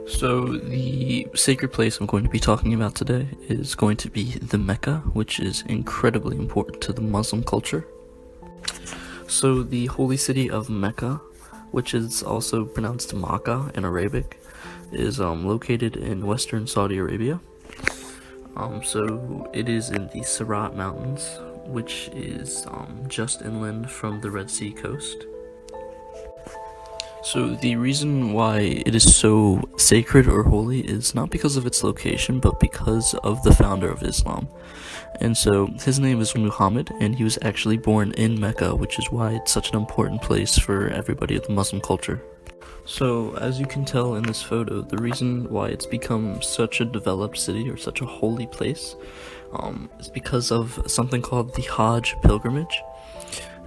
So, the sacred place I'm going to be talking about today is going to be the Mecca, which is incredibly important to the Muslim culture. So, the holy city of Mecca, which is also pronounced Makkah in Arabic, is located in western Saudi Arabia. So, it is in the Sirat Mountains, which is just inland from the Red Sea coast. So the reason why it is so sacred or holy is not because of its location, but because of the founder of Islam. And so his name is Muhammad, and he was actually born in Mecca, which is why it's such an important place for everybody of the Muslim culture. So as you can tell in this photo, the reason why it's become such a developed city or such a holy place is because of something called the Hajj pilgrimage.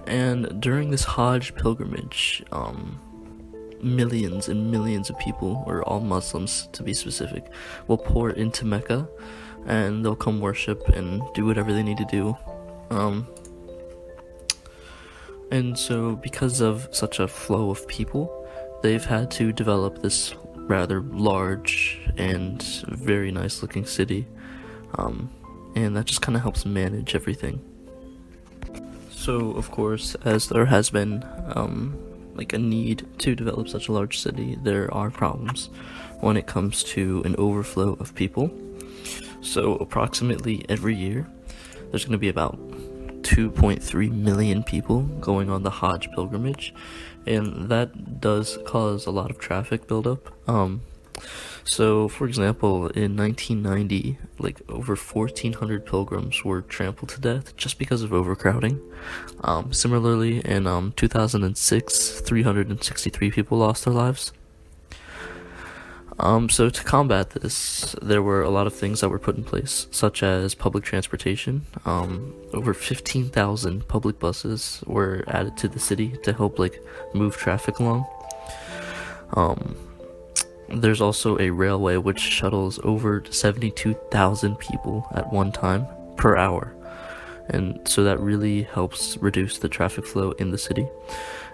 And during this Hajj pilgrimage, millions and millions of people, or all Muslims to be specific, will pour into Mecca, and they'll come worship and do whatever they need to do. And so because of such a flow of people, they've had to develop this rather large and very nice looking city, and that just kind of helps manage everything. So of course, as there has been a need to develop such a large city, there are problems when it comes to an overflow of people. So approximately every year, there's going to be about 2.3 million people going on the Hajj pilgrimage, and that does cause a lot of traffic buildup. So for example, in 1990, over 1,400 pilgrims were trampled to death just because of overcrowding. Similarly, in 2006, 363 people lost their lives. So to combat this, there were a lot of things that were put in place, such as public transportation. Over 15,000 public buses were added to the city to help move traffic along. There's also a railway which shuttles over 72,000 people at one time per hour, and so that really helps reduce the traffic flow in the city.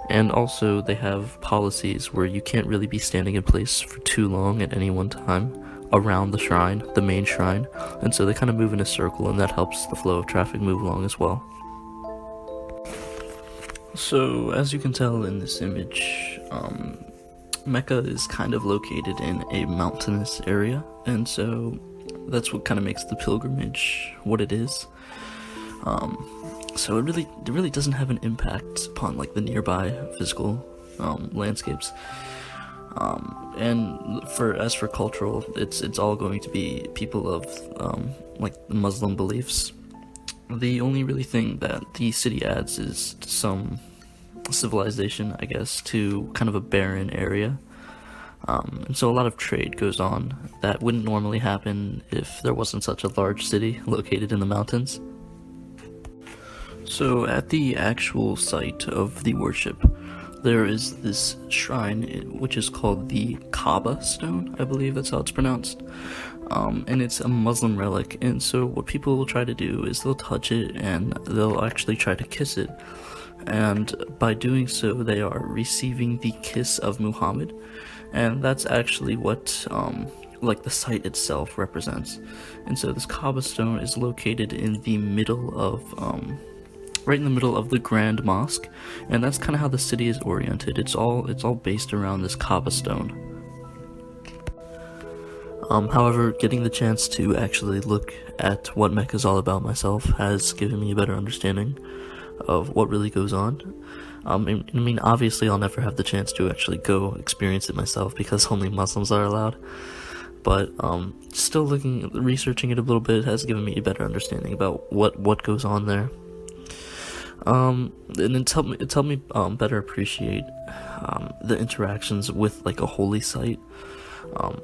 And also they have policies where you can't really be standing in place for too long at any one time around the shrine, the main shrine, and so they kind of move in a circle, and that helps the flow of traffic move along as well. So as you can tell in this image, Mecca is kind of located in a mountainous area, and so that's what kind of makes the pilgrimage what it is. So it really doesn't have an impact upon the nearby physical landscapes. And for cultural, it's all going to be people of Muslim beliefs. The only really thing that the city adds is some civilization, I guess, to kind of a barren area. And so a lot of trade goes on that wouldn't normally happen if there wasn't such a large city located in the mountains. So at the actual site of the worship, there is this shrine which is called the Kaaba stone, I believe that's how it's pronounced. And it's a Muslim relic, and so what people will try to do is they'll touch it and they'll actually try to kiss it. And by doing so, they are receiving the kiss of Muhammad, and that's actually what the site itself represents. And so this Kaaba stone is located in the middle of right in the middle of the Grand Mosque, and that's kind of how the city is oriented. It's all based around this Kaaba stone. However, getting the chance to actually look at what Mecca is all about myself has given me a better understanding of what really goes on. I mean, obviously I'll never have the chance to actually go experience it myself because only Muslims are allowed, but still researching it a little bit has given me a better understanding about what goes on there. And it helped me better appreciate the interactions with a holy site.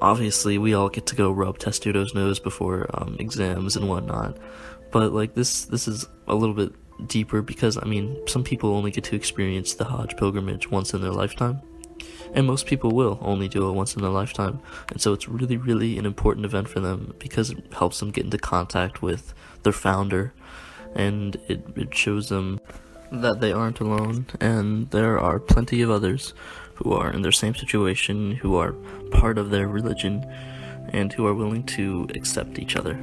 Obviously we all get to go rub Testudo's nose before exams and whatnot, but this is a little bit deeper because some people only get to experience the Hajj pilgrimage once in their lifetime, and most people will only do it once in their lifetime, and so it's really an important event for them because it helps them get into contact with their founder, and it shows them that they aren't alone, and there are plenty of others who are in their same situation, who are part of their religion, and who are willing to accept each other.